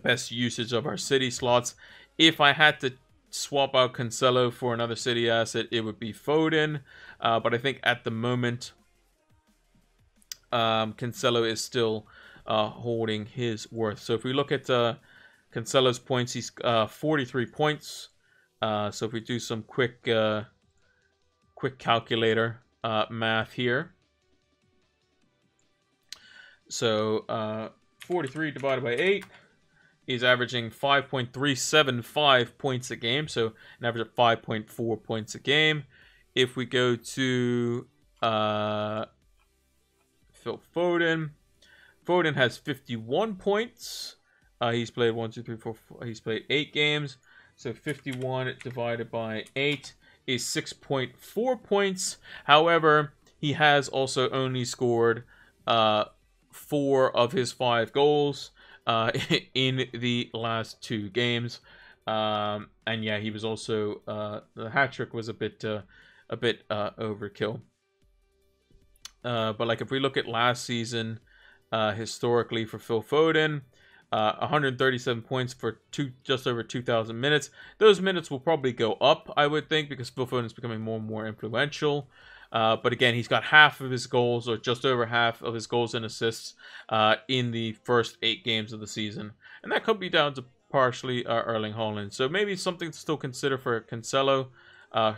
best usage of our City slots. If I had to swap out Cancelo for another City asset, it would be Foden. But I think at the moment, Cancelo is still holding his worth. So if we look at Cancelo's points, he's 43 points. So if we do some quick calculator math here. So 43 divided by 8 is averaging 5.375 points a game. So an average of 5.4 points a game. If we go to Phil Foden, Foden has 51 points. He's played 1, 2, 3, 4, 4. He's played 8 games. So 51 divided by 8 is 6.4 points. However, he has also only scored 4 of his 5 goals in the last 2 games. And yeah, he was also the hat trick was a bit overkill. But like if we look at last season, historically for Phil Foden, 137 points for just over 2,000 minutes. Those minutes will probably go up, I would think, because Phil Foden is becoming more and more influential. But again, he's got half of his goals, or just over half of his goals and assists in the first 8 games of the season. And that could be down to partially Erling Haaland. So maybe something to still consider for Cancelo,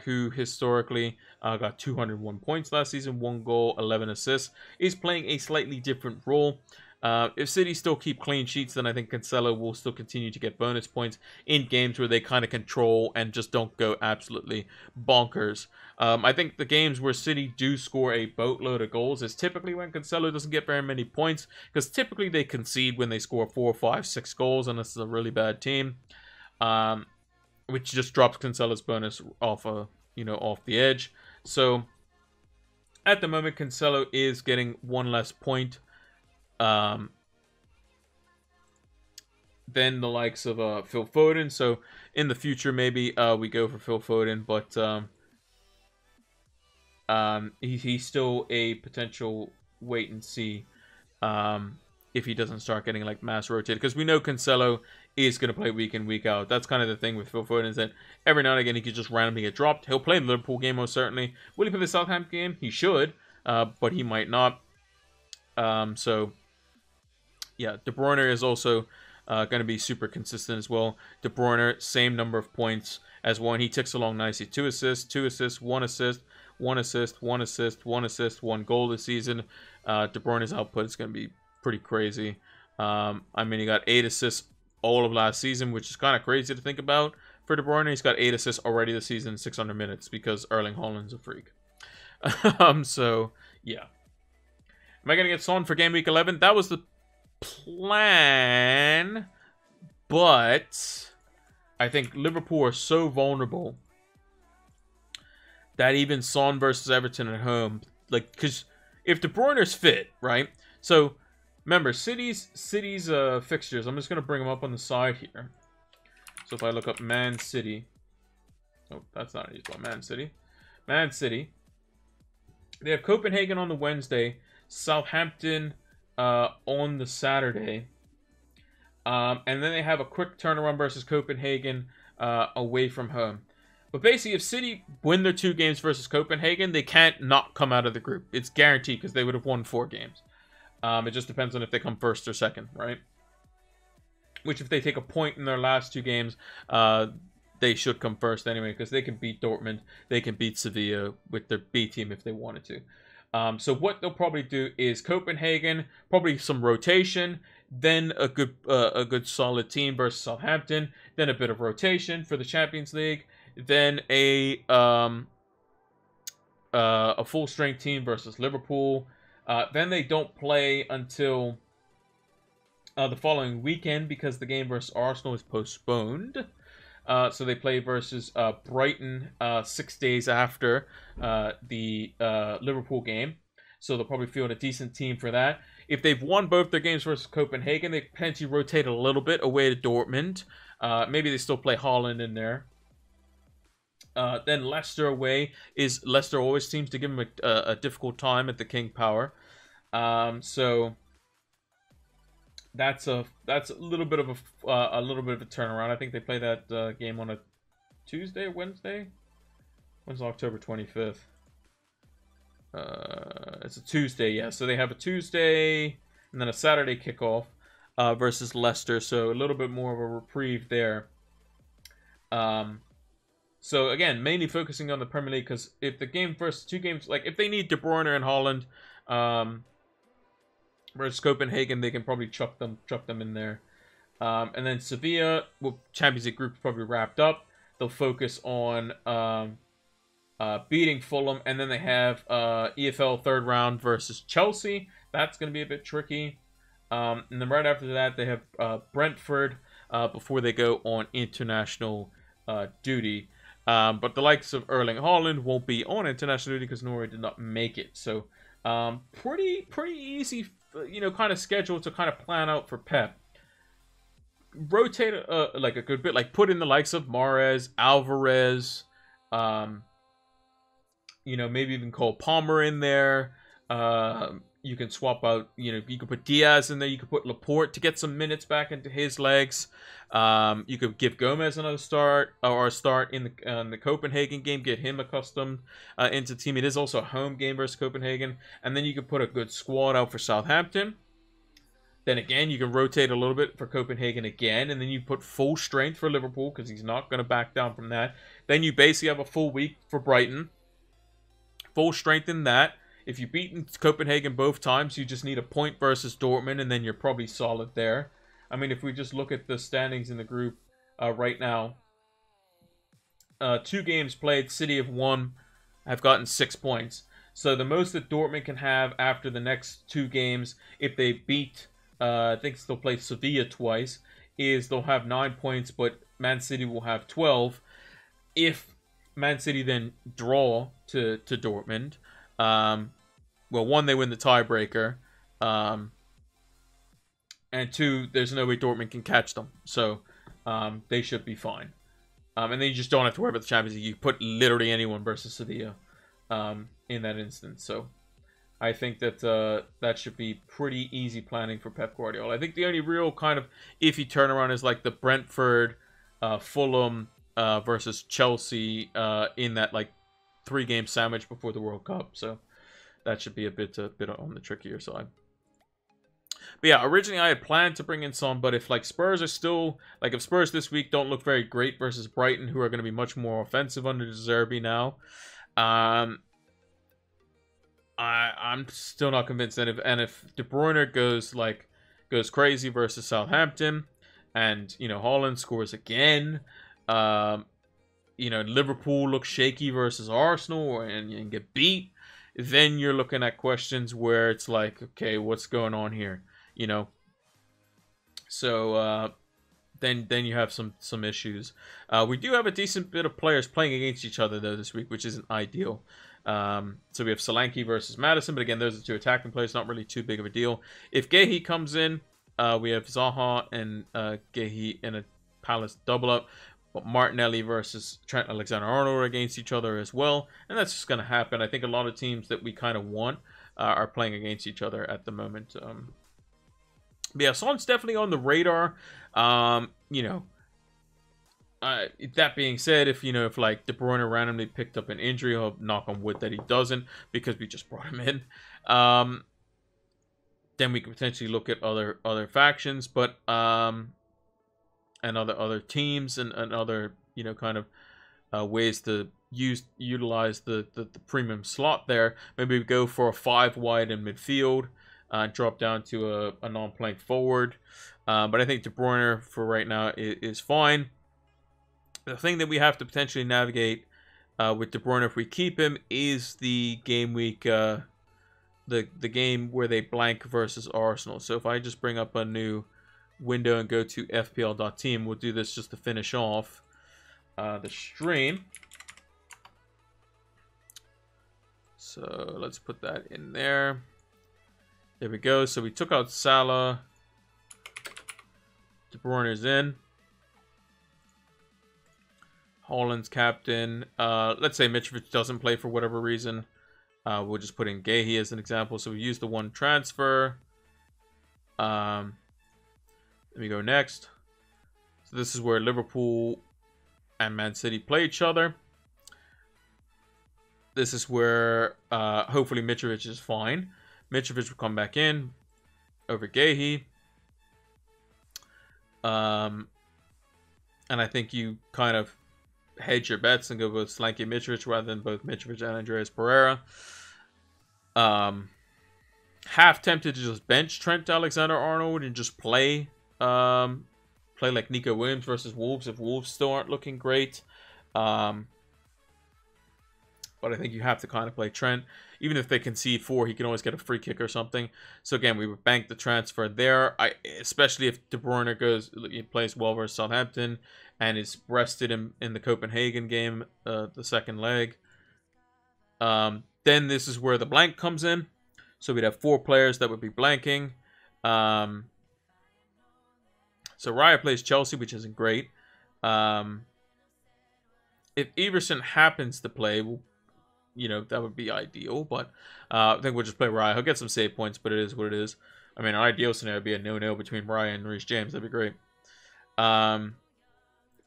who historically got 201 points last season, 1 goal, 11 assists. He's playing a slightly different role. If City still keep clean sheets, then I think Cancelo will still continue to get bonus points in games where they kind of control and just don't go absolutely bonkers. I think the games where City do score a boatload of goals is typically when Cancelo doesn't get very many points, because typically they concede when they score 4, 5, 6 goals, and this is a really bad team, which just drops Cancelo's bonus off the edge. So at the moment, Cancelo is getting 1 less point than the likes of Phil Foden. So in the future, maybe we go for Phil Foden, but he's still a potential wait and see if he doesn't start getting like mass rotated, because we know Cancelo is going to play week in, week out. That's kind of the thing with Phil Foden, is that every now and again he could just randomly get dropped. He'll play the Liverpool game most certainly. Will he play the Southampton game? He should, but he might not. So yeah, De Bruyne is also going to be super consistent as well. De Bruyne, same number of points as one. He ticks along nicely. 2 assists, 2 assists, 1 assist, 1 assist, 1 assist, 1 assist, 1 goal this season. De Bruyne's output is going to be pretty crazy. I mean, he got 8 assists all of last season, which is kind of crazy to think about for De Bruyne. He's got 8 assists already this season, 600 minutes, because Erling Haaland's a freak. So, yeah. Am I going to get Son for Game Week 11? That was the plan, but I think Liverpool are so vulnerable that even Son versus Everton at home, like, because if De Bruyne's fit, right? So, remember, City's fixtures, I'm just going to bring them up on the side here. So if I look up Man City, oh, that's not an easy one, Man City. Man City. They have Copenhagen on the Wednesday, Southampton on the Saturday. And then they have a quick turnaround versus Copenhagen away from home. But basically, if City win their 2 games versus Copenhagen, they can't not come out of the group. It's guaranteed because they would have won 4 games. It just depends on if they come first or second, right? Which, if they take a point in their last 2 games, they should come first anyway, because they can beat Dortmund, they can beat Sevilla with their B team if they wanted to. So what they'll probably do is Copenhagen, probably some rotation, then a good solid team versus Southampton, then a bit of rotation for the Champions League, then a full strength team versus Liverpool. Then they don't play until the following weekend because the game versus Arsenal is postponed. So they play versus Brighton 6 days after the Liverpool game. So they'll probably field a decent team for that. If they've won both their games versus Copenhagen, they potentially rotate a little bit away to Dortmund. Maybe they still play Haaland in there. Then Leicester away Leicester always seems to give them a difficult time at the King Power. So that's a little bit of a turnaround. I think they play that game on a Tuesday or Wednesday. When's October 25th? It's a Tuesday, yeah. So they have a Tuesday and then a Saturday kickoff versus Leicester. So a little bit more of a reprieve there. So again, mainly focusing on the Premier League, because if the game first 2 games, like if they need De Bruyne and Haaland versus Copenhagen, they can probably chuck them in there. And then Sevilla, well, Champions League group's probably wrapped up. They'll focus on beating Fulham, and then they have EFL third round versus Chelsea. That's going to be a bit tricky. And then right after that, they have Brentford before they go on international duty. But the likes of Erling Haaland won't be on international duty because Norway did not make it. So pretty easy, kind of schedule to kind of plan out for Pep. Rotate like a good bit, like put in the likes of Mahrez, Alvarez, maybe even Cole Palmer in there. You can swap out, you can put Diaz in there. You could put Laporte to get some minutes back into his legs. You could give Gomez another start or a start in the Copenhagen game. Get him accustomed into the team. It is also a home game versus Copenhagen. And then you could put a good squad out for Southampton. Then again, you can rotate a little bit for Copenhagen again. And then you put full strength for Liverpool because he's not going to back down from that. Then you basically have a full week for Brighton. Full strength in that. If you've beaten Copenhagen both times, you just need a point versus Dortmund, and then you're probably solid there. I mean, if we just look at the standings in the group right now, 2 games played, City have won, have gotten 6 points. So the most that Dortmund can have after the next 2 games, if they beat, I think they'll play Sevilla twice, is they'll have 9 points, but Man City will have 12. If Man City then draw to Dortmund, well, 1, they win the tiebreaker, and 2, there's no way Dortmund can catch them, so they should be fine. And then you just don't have to worry about the Champions League. You put literally anyone versus Sevilla in that instance. So I think that that should be pretty easy planning for Pep Guardiola. I think the only real kind of iffy turnaround is like the Brentford, Fulham versus Chelsea in that like 3-game sandwich before the World Cup. So that should be a bit on the trickier side. But yeah, originally I had planned to bring in Son, but if like Spurs are still, like if Spurs this week don't look very great versus Brighton, who are going to be much more offensive under De Zerbi now, I'm still not convinced. And if De Bruyne goes goes crazy versus Southampton, and you know Haaland scores again. You know, Liverpool looks shaky versus Arsenal and get beat. Then you're looking at questions where it's like, okay, what's going on here? You know, so then you have some issues. We do have a decent bit of players playing against each other though this week, which isn't ideal. So we have Solanke versus Madison, but again, those are two attacking players, not really too big of a deal. If Guehi comes in, we have Zaha and Guehi in a Palace double up. But Martinelli versus Trent Alexander-Arnold are against each other as well, and that's just going to happen. I think a lot of teams that we kind of want are playing against each other at the moment. But yeah, Son's definitely on the radar. You know, that being said, if like De Bruyne randomly picked up an injury, I'll knock on wood that he doesn't, because we just brought him in. Then we could potentially look at other factions, but and other teams and other kind of ways to utilize the premium slot there. Maybe we go for a 5 wide in midfield, drop down to a non-playing forward. But I think De Bruyne for right now is fine. The thing that we have to potentially navigate with De Bruyne if we keep him is the game week, the game where they blank versus Arsenal. So if I just bring up a new window and go to fpl.team, we'll do this just to finish off the stream. So let's put that in there. There we go. So we took out Salah. De Bruyne's in. Haaland's captain. Let's say Mitrovic doesn't play for whatever reason. We'll just put in Guehi as an example. So we use the one transfer. Let me go next. So this is where Liverpool and Man City play each other. This is where hopefully Mitrovic is fine. Mitrovic will come back in over Guehi. And I think you kind of hedge your bets and go with Solanke and Mitrovic rather than both Mitrovic and Andreas Pereira. Half tempted to just bench Trent Alexander-Arnold and just play like Nico Williams versus Wolves if Wolves still aren't looking great. But I think you have to kind of play Trent. Even if they concede 4, he can always get a free kick or something. So again, we would bank the transfer there. Especially if De Bruyne he plays well versus Southampton and is rested in the Copenhagen game, the second leg. Then this is where the blank comes in. So we'd have 4 players that would be blanking. So Raya plays Chelsea, which isn't great. If Everson happens to play, that would be ideal. But I think we'll just play Raya. He'll get some save points, but it is what it is. I mean, an ideal scenario would be a 0-0 between Raya and Reece James. That'd be great. But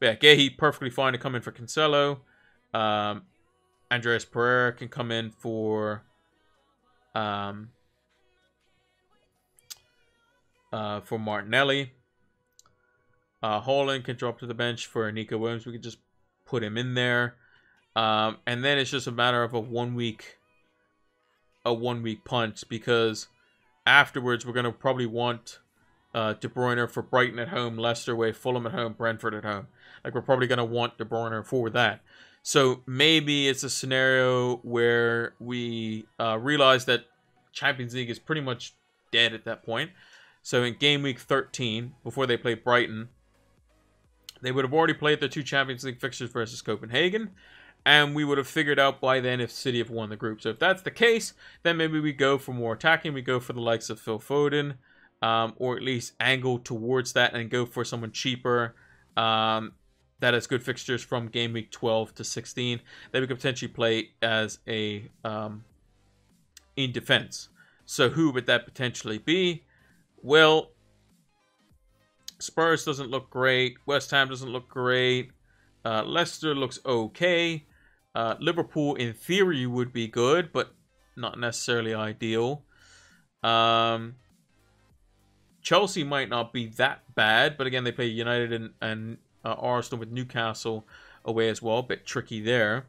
yeah, Guehi perfectly fine to come in for Cancelo. Andreas Pereira can come in for Martinelli. Haaland can drop to the bench for Nico Williams. We could just put him in there. And then it's just a matter of a one week punt, because afterwards we're going to probably want De Bruyne for Brighton at home, Leicester away, Fulham at home, Brentford at home. Like, we're probably going to want De Bruyne for that. So maybe it's a scenario where we realize that Champions League is pretty much dead at that point. So in game week 13, before they play Brighton, they would have already played their 2 Champions League fixtures versus Copenhagen, and we would have figured out by then if City have won the group. So if that's the case, then maybe we go for more attacking. We go for the likes of Phil Foden, or at least angle towards that and go for someone cheaper that has good fixtures from game week 12 to 16 that we could potentially play as a in defense. So who would that potentially be? Well, Spurs doesn't look great. West Ham doesn't look great. Leicester looks okay. Liverpool, in theory, would be good, but not necessarily ideal. Chelsea might not be that bad, but again, they play United and Arsenal with Newcastle away as well. A bit tricky there.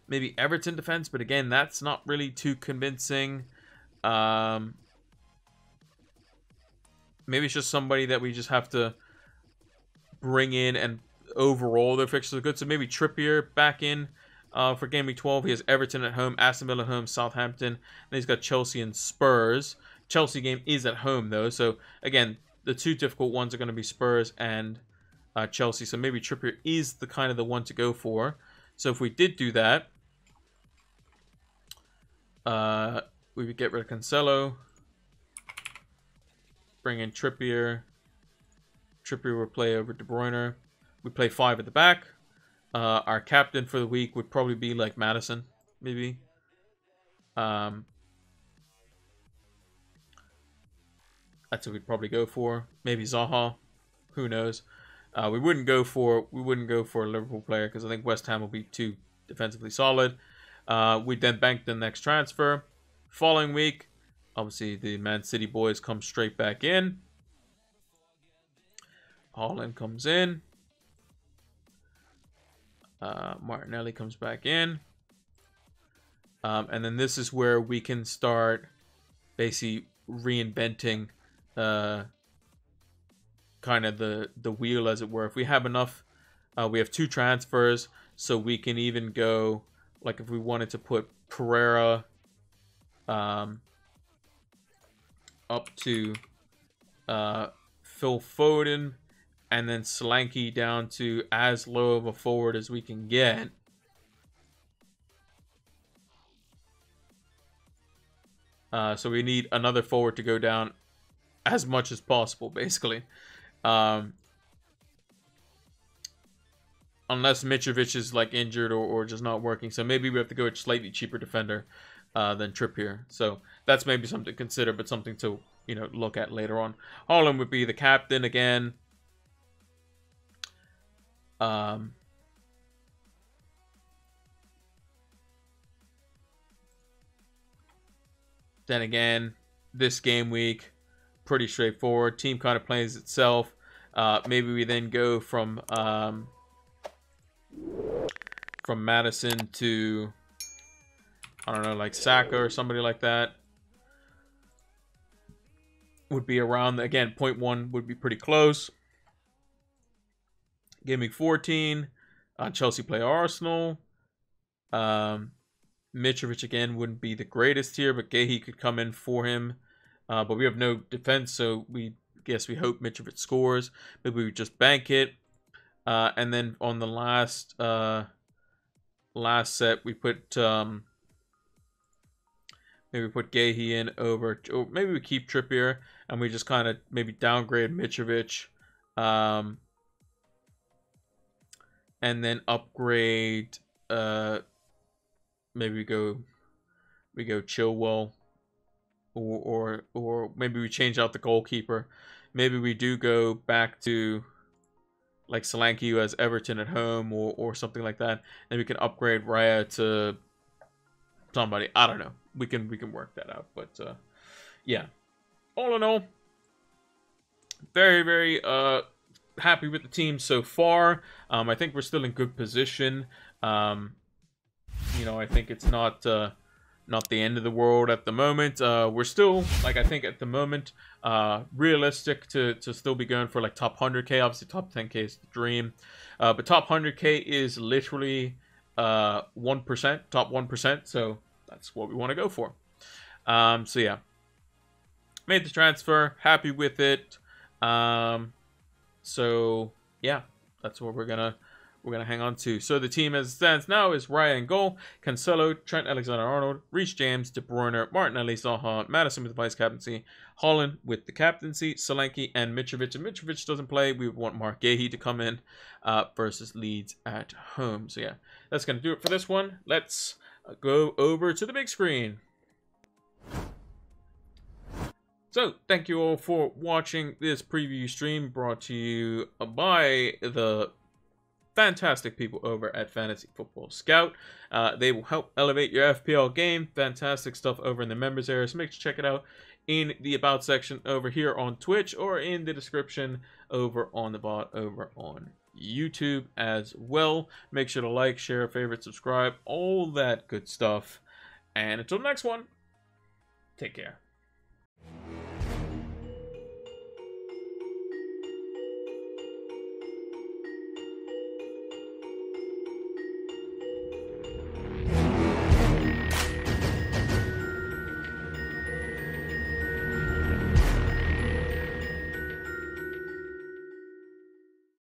Maybe Everton defense, but again, that's not really too convincing. Maybe it's just somebody that we just have to bring in, and overall their fixtures are good. So maybe Trippier back in for Game Week 12. He has Everton at home, Aston Villa at home, Southampton. And he's got Chelsea and Spurs. Chelsea game is at home, though. So, again, the two difficult ones are going to be Spurs and Chelsea. So maybe Trippier is the kind of the one to go for. So if we did do that, we would get rid of Cancelo. Bring in Trippier. Trippier would play over De Bruyne. We play 5 at the back. Our captain for the week would probably be like Madison, maybe. That's what we'd probably go for. Maybe Zaha. Who knows? We wouldn't go for a Liverpool player because I think West Ham will be too defensively solid. We'd then bank the next transfer. Following week, obviously the Man City boys come straight back in. Haaland comes in. Martinelli comes back in. And then this is where we can start basically reinventing kind of the wheel, as it were. If we have enough, we have 2 transfers, so we can even go, like if we wanted to put Pereira up to Phil Foden, and then Solanke down to as low of a forward as we can get. So we need another forward to go down as much as possible, basically. Unless Mitrovic is like injured or just not working. So maybe we have to go with a slightly cheaper defender than Trippier. So that's maybe something to consider, but something to, you know, look at later on. Haaland would be the captain again. Then again, this game week, pretty straightforward. Team kind of plays itself. Maybe we then go from Madison to, I don't know, like Saka or somebody like that. Would be around, again, 0.1 would be pretty close. Game week 14, Chelsea play Arsenal. Mitrovic, again, wouldn't be the greatest here, but Guehi could come in for him. But we have no defense, so we hope Mitrovic scores. Maybe we just bank it. And then on the last set, we put maybe we put Guehi in over, or maybe we keep Trippier and we just kind of maybe downgrade Mitrovic, and then upgrade. Maybe we go Chilwell, or maybe we change out the goalkeeper. Maybe we do go back to like Solanke, who has Everton at home, or something like that. And we can upgrade Raya to somebody. I don't know. We can work that out. But yeah, all in all, very, very happy with the team so far. I think we're still in good position. You know, I think it's not the end of the world at the moment. We're still, like, I think at the moment, realistic to still be going for like top 100k. Obviously, top 10k is the dream, but top 100k is literally 1%, top 1%. So that's what we want to go for. So yeah, made the transfer, happy with it. So yeah, that's what we're gonna hang on to. So the team as it stands now is Raya in goal, Cancelo, Trent Alexander-Arnold, Reece James, De Bruyne, Martinelli, Zaha, Madison with the vice captaincy, Haaland with the captaincy, Solanke and Mitrovic. If Mitrovic doesn't play, we would want Mark Guehi to come in versus Leeds at home. So yeah, that's going to do it for this one. Let's go over to the big screen. So, thank you all for watching this preview stream brought to you by the fantastic people over at Fantasy Football Scout. They will help elevate your FPL game. Fantastic stuff over in the members area. So make sure to check it out in the About section over here on Twitch, or in the description over on the bot over on YouTube as well. Make sure to like, share, favorite, subscribe, all that good stuff. And until the next one, take care.